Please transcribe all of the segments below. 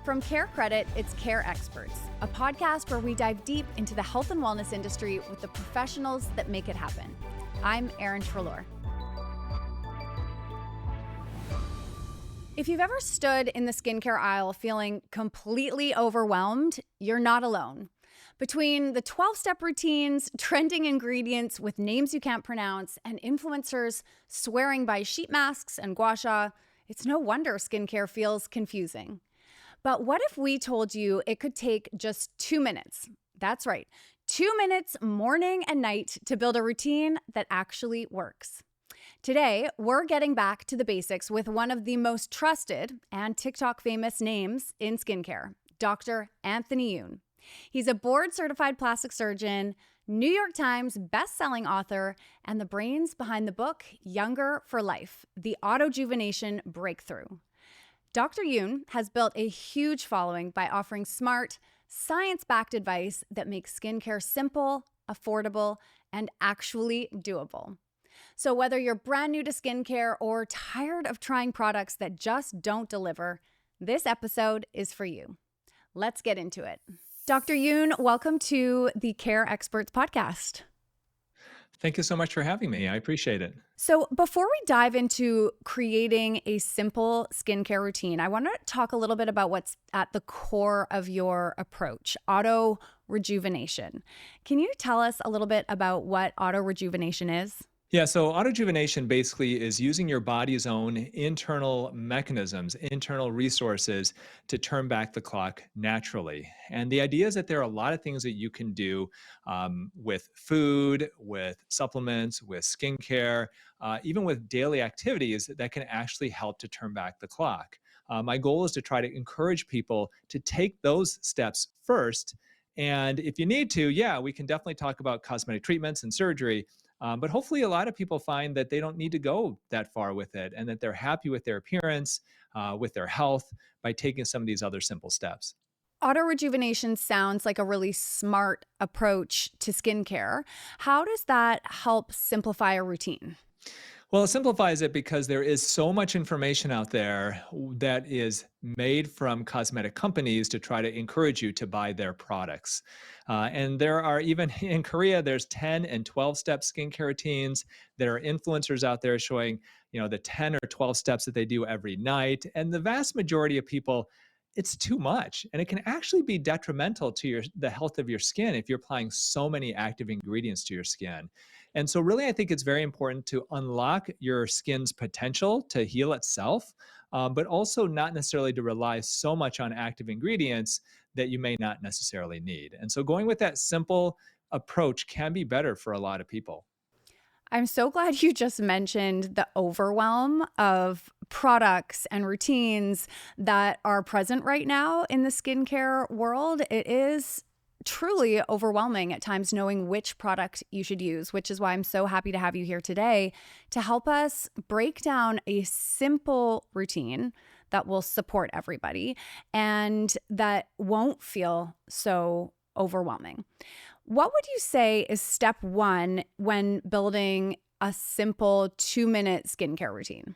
From CareCredit, it's Care Experts, a podcast where we dive deep into the health and wellness industry with the professionals that make it happen. I'm Erin Treloar. If you've ever stood in the skincare aisle feeling completely overwhelmed, you're not alone. Between the 12-step routines, trending ingredients with names you can't pronounce, and influencers swearing by sheet masks and gua sha, it's no wonder skincare feels confusing. But what if we told you it could take just 2 minutes? That's right, 2 minutes morning and night to build a routine that actually works. Today, we're getting back to the basics with one of the most trusted and TikTok famous names in skincare, Dr. Anthony Youn. He's a board-certified plastic surgeon, New York Times best-selling author, and the brains behind the book Younger for Life, the Autojuvenation Breakthrough. Dr. Youn has built a huge following by offering smart, science-backed advice that makes skincare simple, affordable, and actually doable. So whether you're brand new to skincare or tired of trying products that just don't deliver, this episode is for you. Let's get into it. Dr. Youn, welcome to the Care Experts podcast. Thank you so much for having me. I appreciate it. So before we dive into creating a simple skincare routine, I want to talk a little bit about what's at the core of your approach, autorejuvenation. Can you tell us a little bit about what autorejuvenation is? Yeah, so autojuvenation basically is using your body's own internal mechanisms, internal resources to turn back the clock naturally. And the idea is that there are a lot of things that you can do with food, with supplements, with skincare, even with daily activities that can actually help to turn back the clock. My goal is to try to encourage people to take those steps first. And if you need to, yeah, we can definitely talk about cosmetic treatments and surgery. But hopefully, a lot of people find that they don't need to go that far with it and that they're happy with their appearance, with their health by taking some of these other simple steps. Autorejuvenation sounds like a really smart approach to skincare. How does that help simplify a routine? Well, it simplifies it because there is so much information out there that is made from cosmetic companies to try to encourage you to buy their products. And there are even in Korea, there's 10 and 12 step skincare routines. There are influencers out there showing, the 10 or 12 steps that they do every night. And the vast majority of people, it's too much. And it can actually be detrimental to the health of your skin if you're applying so many active ingredients to your skin. And so really, I think it's very important to unlock your skin's potential to heal itself, but also not necessarily to rely so much on active ingredients that you may not necessarily need. And so going with that simple approach can be better for a lot of people. I'm so glad you just mentioned the overwhelm of products and routines that are present right now in the skincare world. It is truly overwhelming at times knowing which product you should use, which is why I'm so happy to have you here today to help us break down a simple routine that will support everybody and that won't feel so overwhelming. What would you say is step one when building a simple 2-minute skincare routine?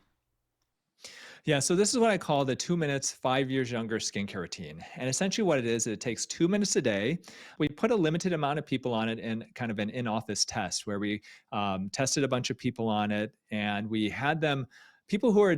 Yeah, so this is what I call the 2 minutes, 5 years younger skincare routine. And essentially what it is, it takes 2 minutes a day. We put a limited amount of people on it in kind of an in-office test where we tested a bunch of people on it and we had them, people who are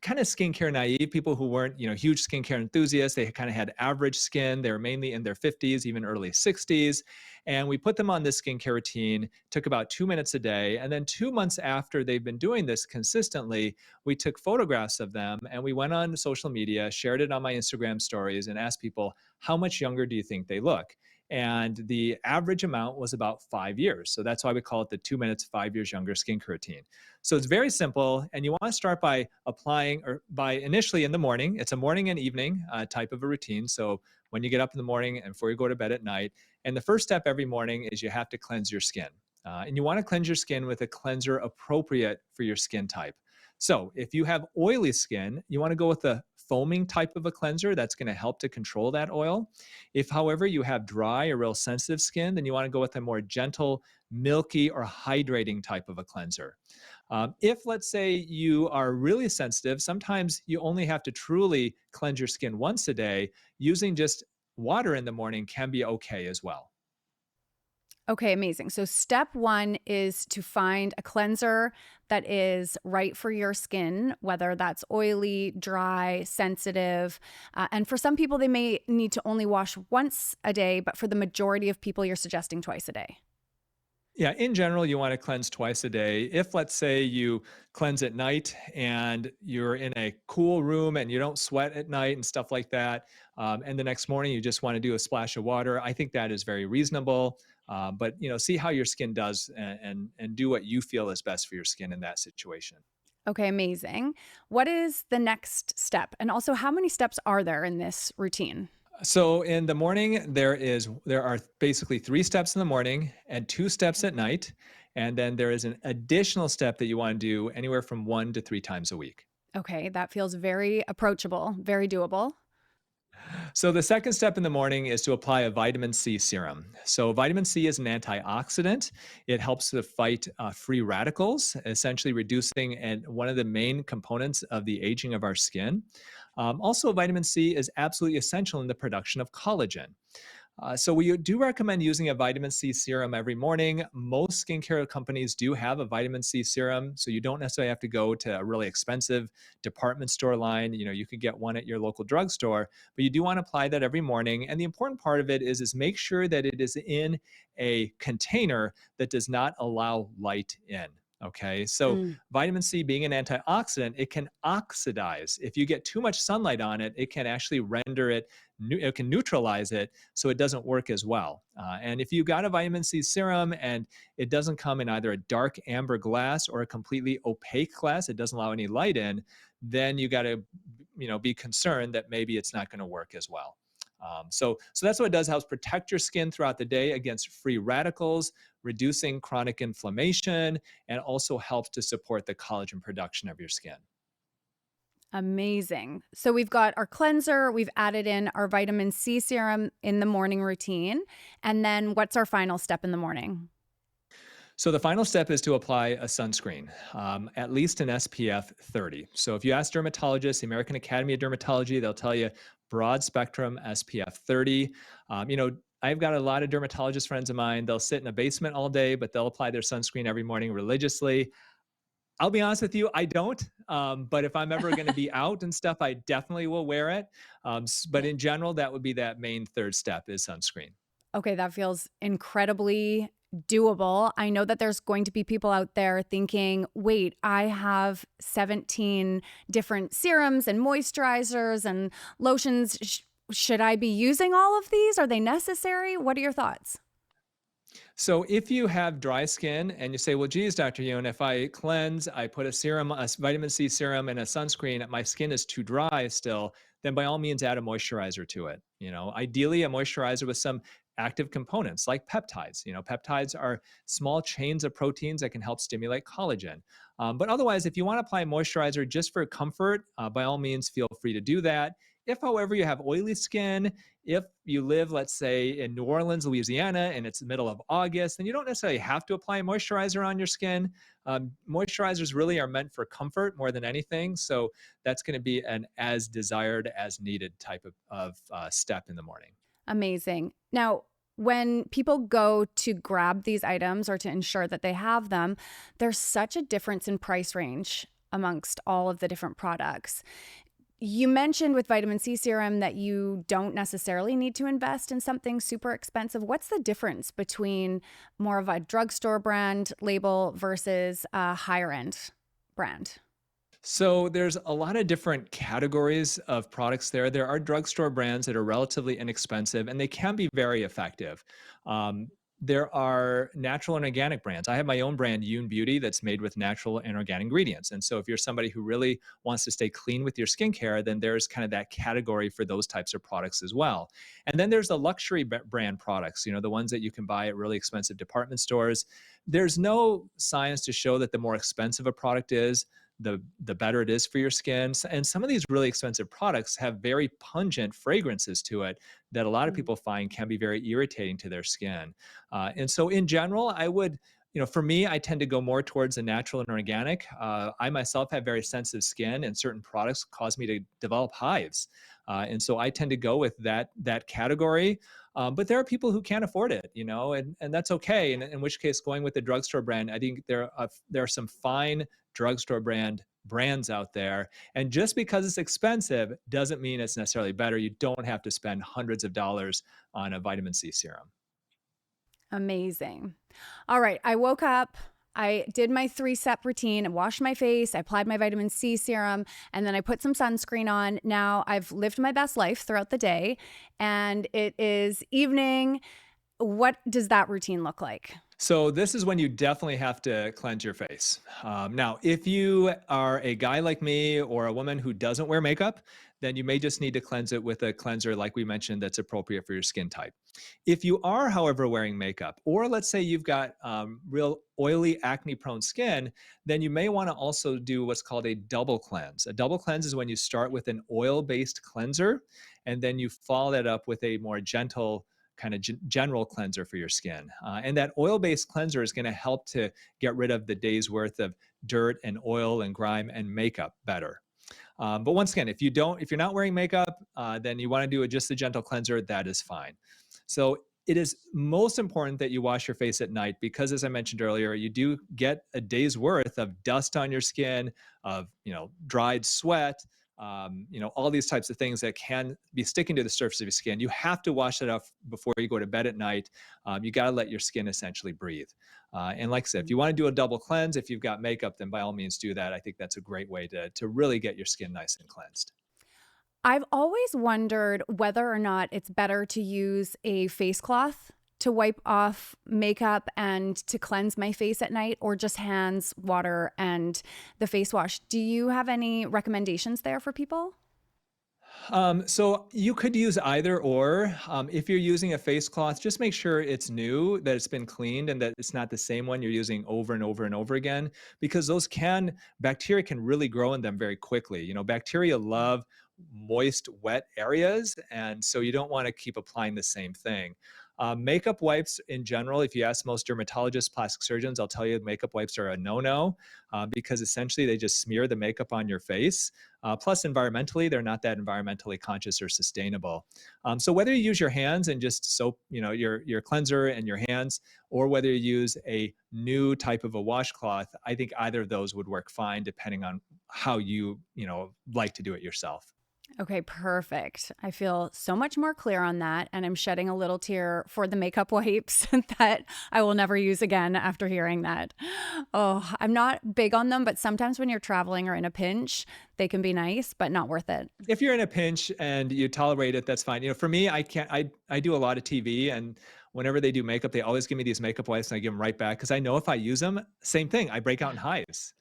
kind of skincare naive, people who weren't, huge skincare enthusiasts. They kind of had average skin. They were mainly in their 50s, even early 60s. And we put them on this skincare routine, took about 2 minutes a day. And then 2 months after they've been doing this consistently, we took photographs of them and we went on social media, shared it on my Instagram stories and asked people, how much younger do you think they look? And the average amount was about 5 years. So that's why we call it the 2 minutes, 5 years younger skincare routine. So it's very simple. And you want to start by applying or by initially in the morning. It's a morning and evening type of a routine. So when you get up in the morning and before you go to bed at night. And the first step every morning is you have to cleanse your skin. And you want to cleanse your skin with a cleanser appropriate for your skin type. So if you have oily skin, you want to go with the foaming type of a cleanser that's going to help to control that oil. If, however, you have dry or real sensitive skin, then you want to go with a more gentle, milky or hydrating type of a cleanser. If, let's say, you are really sensitive, sometimes you only have to truly cleanse your skin once a day. Using just water in the morning can be okay as well. Okay, amazing. So, step one is to find a cleanser that is right for your skin, whether that's oily, dry, sensitive. And for some people, they may need to only wash once a day, but for the majority of people, you're suggesting twice a day. Yeah, in general, you want to cleanse twice a day. If, let's say, you cleanse at night and you're in a cool room and you don't sweat at night and stuff like that, and the next morning you just want to do a splash of water, I think that is very reasonable. But see how your skin does, and do what you feel is best for your skin in that situation. Okay, amazing. What is the next step? And also, how many steps are there in this routine? So in the morning, there are basically 3 steps in the morning and 2 steps at night, and then there is an additional step that you want to do anywhere from 1 to 3 times a week. Okay, that feels very approachable, very doable. So the second step in the morning is to apply a vitamin C serum. So vitamin C is an antioxidant. It helps to fight free radicals, essentially reducing and one of the main components of the aging of our skin. Also, vitamin C is absolutely essential in the production of collagen. So we do recommend using a vitamin C serum every morning. Most skincare companies do have a vitamin C serum, so you don't necessarily have to go to a really expensive department store line. You could get one at your local drugstore, but you do want to apply that every morning. And the important part of it is make sure that it is in a container that does not allow light in. Okay, so Mm. vitamin C being an antioxidant, it can oxidize. If you get too much sunlight on it, it can actually render it, it can neutralize it so it doesn't work as well. And if you got a vitamin C serum and it doesn't come in either a dark amber glass or a completely opaque glass, it doesn't allow any light in, then you got to, be concerned that maybe it's not going to work as well. So that's what it does. Helps protect your skin throughout the day against free radicals, reducing chronic inflammation, and also helps to support the collagen production of your skin. Amazing. So we've got our cleanser, we've added in our vitamin C serum in the morning routine. And then what's our final step in the morning? So the final step is to apply a sunscreen, at least an SPF 30. So if you ask dermatologists, the American Academy of Dermatology, they'll tell you broad spectrum SPF 30. I've got a lot of dermatologist friends of mine. They'll sit in a basement all day, but they'll apply their sunscreen every morning religiously. I'll be honest with you, I don't. But if I'm ever going to be out and stuff, I definitely will wear it. But in general, that would be that main third step is sunscreen. Okay, that feels incredibly doable. I know that there's going to be people out there thinking, wait, I have 17 different serums and moisturizers and lotions. Should I be using all of these? Are they necessary? What are your thoughts? So if you have dry skin and you say, well, geez, Dr. Youn, if I cleanse, I put a serum, a vitamin C serum and a sunscreen, my skin is too dry still, then by all means add a moisturizer to it. Ideally a moisturizer with some active components like peptides. Peptides are small chains of proteins that can help stimulate collagen. But otherwise, if you want to apply moisturizer just for comfort, by all means, feel free to do that. If, however, you have oily skin, if you live, let's say, in New Orleans, Louisiana, and it's the middle of August, then you don't necessarily have to apply moisturizer on your skin. Moisturizers really are meant for comfort more than anything. So that's going to be an as desired, as needed type of step in the morning. Amazing. Now, when people go to grab these items or to ensure that they have them, there's such a difference in price range amongst all of the different products. You mentioned with vitamin C serum that you don't necessarily need to invest in something super expensive. What's the difference between more of a drugstore brand label versus a higher end brand? So there's a lot of different categories of products there. There are drugstore brands that are relatively inexpensive and they can be very effective. Um, there are natural and organic brands. I have my own brand, Youn Beauty, that's made with natural and organic ingredients. And so if you're somebody who really wants to stay clean with your skincare, then there's kind of that category for those types of products as well. And then there's the luxury brand products, the ones that you can buy at really expensive department stores. There's no science to show that the more expensive a product is, the better it is for your skin. And some of these really expensive products have very pungent fragrances to it that a lot of Mm. people find can be very irritating to their skin. And so in general, I would For me, I tend to go more towards the natural and organic. I myself have very sensitive skin, and certain products cause me to develop hives, and so I tend to go with that category. But there are people who can't afford it, and that's okay. And in which case, going with the drugstore brand, I think there are some fine drugstore brands out there. And just because it's expensive doesn't mean it's necessarily better. You don't have to spend hundreds of dollars on a vitamin C serum. Amazing. All right. I woke up. I did my 3-step routine. I washed my face. I applied my vitamin C serum, and then I put some sunscreen on. Now I've lived my best life throughout the day, and it is evening. What does that routine look like? So this is when you definitely have to cleanse your face. Now, if you are a guy like me or a woman who doesn't wear makeup, then you may just need to cleanse it with a cleanser, like we mentioned, that's appropriate for your skin type. If you are, however, wearing makeup, or let's say you've got real oily, acne-prone skin, then you may want to also do what's called a double cleanse. A double cleanse is when you start with an oil-based cleanser, and then you follow that up with a more gentle kind of general cleanser for your skin. And that oil-based cleanser is going to help to get rid of the day's worth of dirt and oil and grime and makeup better. But once again, if you're not wearing makeup, then you want to do just a gentle cleanser. That is fine. So it is most important that you wash your face at night because, as I mentioned earlier, you do get a day's worth of dust on your skin, of dried sweat, all these types of things that can be sticking to the surface of your skin. You have to wash it off before you go to bed at night. You got to let your skin essentially breathe. And like I said, if you want to do a double cleanse, if you've got makeup, then by all means do that. I think that's a great way to really get your skin nice and cleansed. I've always wondered whether or not it's better to use a face cloth to wipe off makeup and to cleanse my face at night, or just hands, water, and the face wash. Do you have any recommendations there for people? So you could use either or. If you're using a face cloth, just make sure it's new, that it's been cleaned, and that it's not the same one you're using over and over and over again, because bacteria can really grow in them very quickly. Bacteria love moist, wet areas, and so you don't want to keep applying the same thing. Makeup wipes in general, if you ask most dermatologists, plastic surgeons, I'll tell you makeup wipes are a no-no because essentially they just smear the makeup on your face. Plus, environmentally, they're not that environmentally conscious or sustainable. So whether you use your hands and just soap, your cleanser and your hands, or whether you use a new type of a washcloth, I think either of those would work fine, depending on how you like to do it yourself. Okay, perfect. I feel so much more clear on that. And I'm shedding a little tear for the makeup wipes that I will never use again after hearing that. Oh, I'm not big on them, but sometimes when you're traveling or in a pinch, they can be nice, but not worth it. If you're in a pinch and you tolerate it, that's fine. For me, I can't. I do a lot of TV, and whenever they do makeup, they always give me these makeup wipes, and I give them right back because I know if I use them, same thing. I break out in hives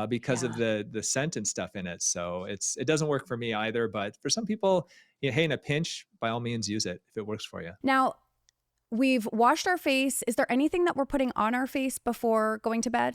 because of Yeah. the scent and stuff in it. So it doesn't work for me either. But for some people, hey, in a pinch, by all means, use it if it works for you. Now, we've washed our face. Is there anything that we're putting on our face before going to bed?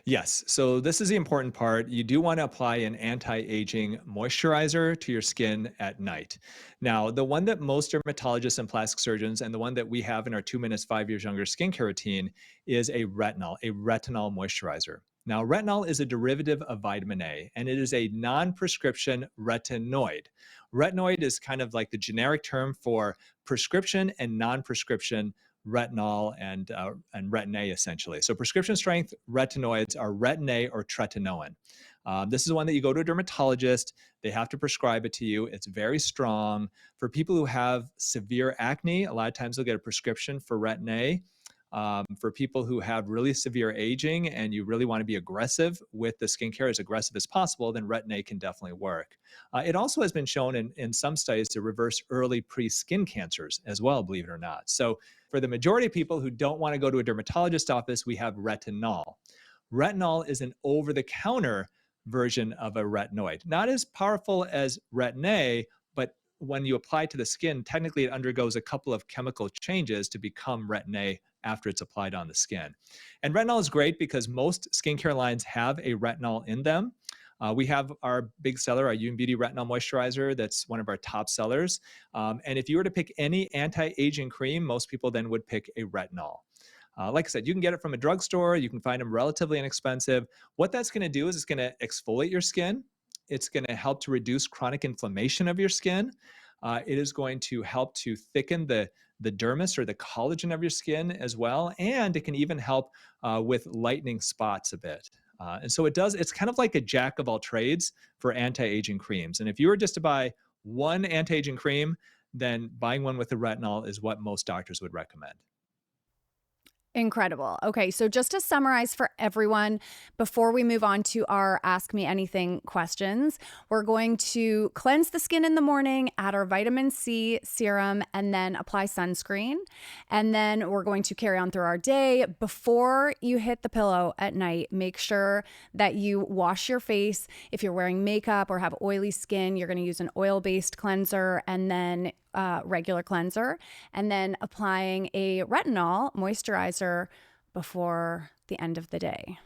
Yes. So this is the important part. You do want to apply an anti-aging moisturizer to your skin at night. Now, the one that most dermatologists and plastic surgeons, and the one that we have in our 2 minutes, 5 years younger skincare routine, is a retinol moisturizer. Now, retinol is a derivative of vitamin A, and it is a non-prescription retinoid. Retinoid is kind of like the generic term for prescription and non-prescription retinol and retin A essentially. So prescription strength retinoids are retin A or tretinoin. This is one that you go to a dermatologist. They have to prescribe it to you. It's very strong. For people who have severe acne, a lot of times they'll get a prescription for retin A. For people who have really severe aging and you really want to be aggressive with the skincare, as aggressive as possible, then retin A can definitely work. It also has been shown in some studies to reverse early pre-skin cancers as well, believe it or not. So for the majority of people who don't want to go to a dermatologist office, we have retinol. Retinol is an over-the-counter version of a retinoid. Not as powerful as retin A, but when you apply it to the skin, technically it undergoes a couple of chemical changes to become retin A after it's applied on the skin. And retinol is great because most skincare lines have a retinol in them. We have our big seller, our Youn Beauty Retinol Moisturizer. That's one of our top sellers. And if you were to pick any anti-aging cream, most people then would pick a retinol. Like I said, you can get it from a drugstore. You can find them relatively inexpensive. What that's going to do is it's going to exfoliate your skin. It's going to help to reduce chronic inflammation of your skin. It is going to help to thicken the dermis or the collagen of your skin as well, and it can even help with lightening spots a bit. And so it's kind of like a jack of all trades for anti-aging creams. And if you were just to buy one anti-aging cream, then buying one with the retinol is what most doctors would recommend. Incredible. Okay, so just to summarize for everyone, before we move on to our Ask Me Anything questions, we're going to cleanse the skin in the morning, add our vitamin C serum, and then apply sunscreen. And then we're going to carry on through our day. Before you hit the pillow at night, make sure that you wash your face. If you're wearing makeup or have oily skin, you're going to use an oil-based cleanser and then regular cleanser, and then applying a retinol moisturizer before the end of the day.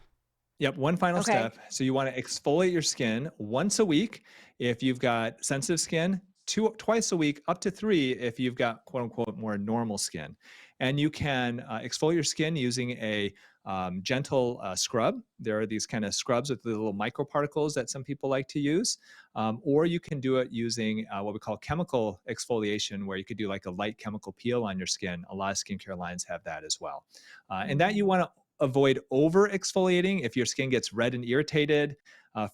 Yep, one final Okay. step. So you want to exfoliate your skin once a week if you've got sensitive skin, twice a week, up to three if you've got quote unquote more normal skin. And you can exfoliate your skin using a gentle scrub. There are these kind of scrubs with the little microparticles that some people like to use. Or you can do it using what we call chemical exfoliation, where you could do like a light chemical peel on your skin. A lot of skincare lines have that as well. And that you want to avoid over exfoliating. If your skin gets red and irritated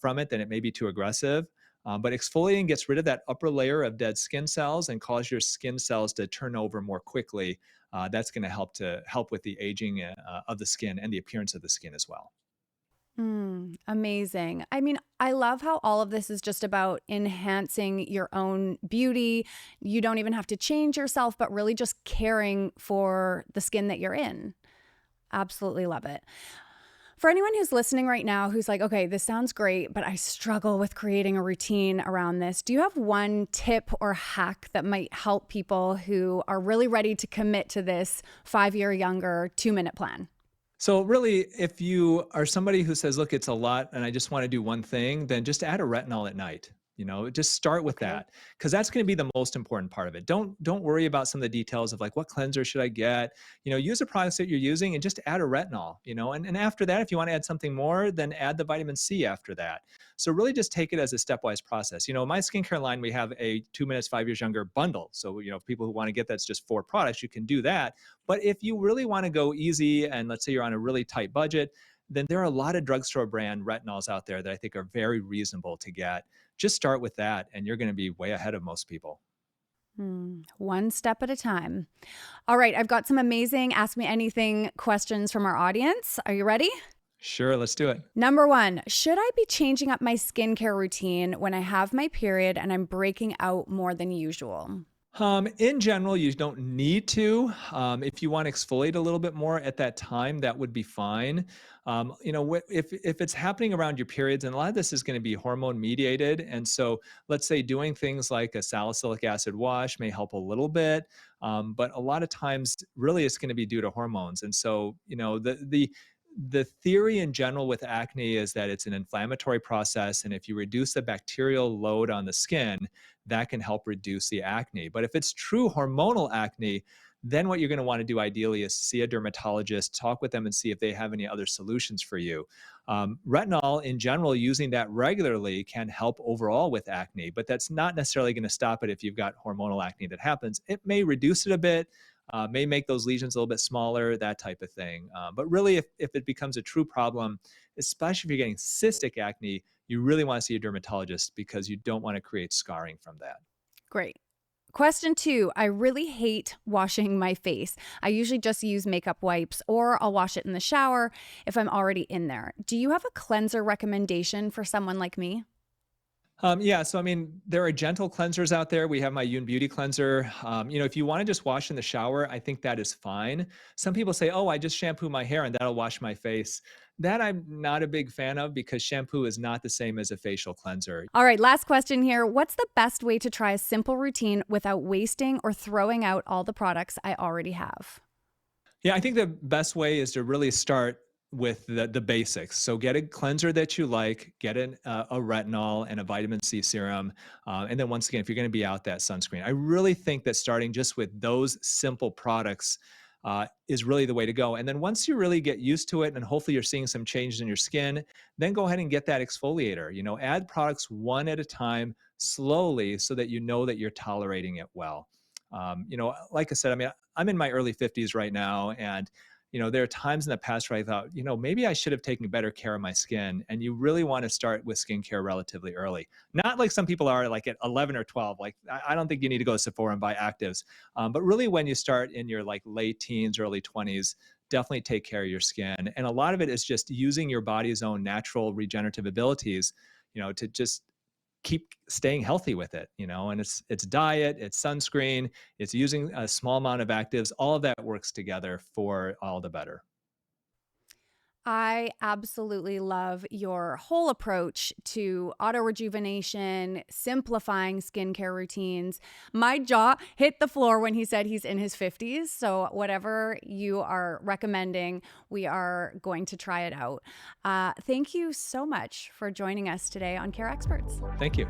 from it, then it may be too aggressive. But exfoliating gets rid of that upper layer of dead skin cells and cause your skin cells to turn over more quickly. That's going to help with the aging of the skin and the appearance of the skin as well. Amazing. I mean, I love how all of this is just about enhancing your own beauty. You don't even have to change yourself, but really just caring for the skin that you're in. Absolutely love it. For anyone who's listening right now who's like, okay, this sounds great, but I struggle with creating a routine around this, do you have one tip or hack that might help people who are really ready to commit to this 5-year younger 2-minute plan? So really, if you are somebody who says, look, it's a lot and I just want to do one thing, then just add a retinol at night. Just start with Okay. that because that's going to be the most important part of it. Don't worry about some of the details of like what cleanser should I get. Use the products that you're using and just add a retinol, and after that, if you want to add something more, then add the vitamin C after that. So really just take it as a stepwise process. My skincare line, we have a 2 minutes, 5 years younger bundle. So, people who want to get that's just 4 products, you can do that. But if you really want to go easy and let's say you're on a really tight budget, then there are a lot of drugstore brand retinols out there that I think are very reasonable to get. Just start with that and you're going to be way ahead of most people. One step at a time. All right, I've got some amazing Ask Me Anything questions from our audience. Are you ready? Sure, let's do it. Number one, should I be changing up my skincare routine when I have my period and I'm breaking out more than usual? In general, you don't need to. If you want to exfoliate a little bit more at that time, that would be fine. If it's happening around your periods, and a lot of this is going to be hormone mediated, and so let's say doing things like a salicylic acid wash may help a little bit, but a lot of times, really, it's going to be due to hormones. And so, the theory in general with acne is that it's an inflammatory process, and if you reduce the bacterial load on the skin, that can help reduce the acne. But if it's true hormonal acne, then what you're going to want to do ideally is see a dermatologist, talk with them, and see if they have any other solutions for you. Retinol, in general, using that regularly can help overall with acne, but that's not necessarily going to stop it if you've got hormonal acne that happens. It may reduce it a bit, may make those lesions a little bit smaller, that type of thing. But really, if it becomes a true problem, especially if you're getting cystic acne, you really want to see a dermatologist because you don't want to create scarring from that. Great. Question two, I really hate washing my face. I usually just use makeup wipes or I'll wash it in the shower if I'm already in there. Do you have a cleanser recommendation for someone like me? Yeah, so I mean, there are gentle cleansers out there. We have my Youn beauty cleanser. If you want to just wash in the shower, I think that is fine. Some people say, "Oh, I just shampoo my hair and that'll wash my face." That I'm not a big fan of because shampoo is not the same as a facial cleanser. All right, last question here. What's the best way to try a simple routine without wasting or throwing out all the products I already have? Yeah, I think the best way is to really start with the basics. So get a cleanser that you like, get a retinol and a vitamin C serum, and then once again, if you're going to be out, that sunscreen. I really think that starting just with those simple products is really the way to go. And then once you really get used to it, and hopefully you're seeing some changes in your skin, then go ahead and get that exfoliator. Add products one at a time, slowly, so that you know that you're tolerating it well. Like I said, I mean, I'm in my early 50s right now, and there are times in the past where I thought, maybe I should have taken better care of my skin. And you really want to start with skincare relatively early. Not like some people are like at 11 or 12. Like, I don't think you need to go to Sephora and buy actives. But really, when you start in your like late teens, early 20s, definitely take care of your skin. And a lot of it is just using your body's own natural regenerative abilities, to just keep staying healthy with it, and it's diet, it's sunscreen, it's using a small amount of actives. All of that works together for all the better. I absolutely love your whole approach to auto rejuvenation, simplifying skincare routines. My jaw hit the floor when he said he's in his 50s. So, whatever you are recommending, we are going to try it out. Thank you so much for joining us today on Care Experts. Thank you.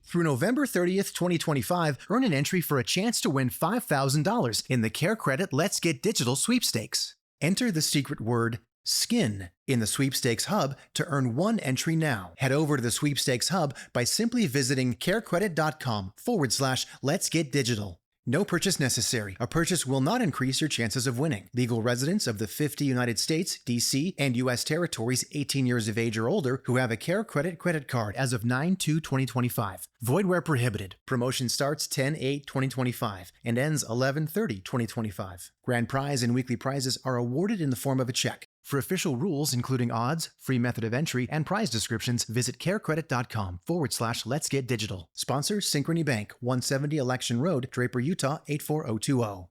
Through November 30th, 2025, earn an entry for a chance to win $5,000 in the CareCredit Let's Get Digital sweepstakes. Enter the secret word SKIN in the sweepstakes hub to earn one entry now. Head over to the sweepstakes hub by simply visiting carecredit.com/Let's Get Digital. No purchase necessary. A purchase will not increase your chances of winning. Legal residents of the 50 United States, D.C., and U.S. territories 18 years of age or older who have a CareCredit credit card as of 9/2/2025. Void where prohibited. Promotion starts 10/8/2025 and ends 11/30/2025. Grand prize and weekly prizes are awarded in the form of a check. For official rules, including odds, free method of entry, and prize descriptions, visit carecredit.com/Let's Get Digital. Sponsor Synchrony Bank, 170 Election Road, Draper, Utah, 84020.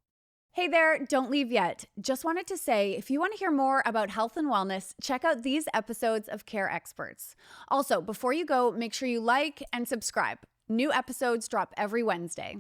Hey there, don't leave yet. Just wanted to say, if you want to hear more about health and wellness, check out these episodes of Care Experts. Also, before you go, make sure you like and subscribe. New episodes drop every Wednesday.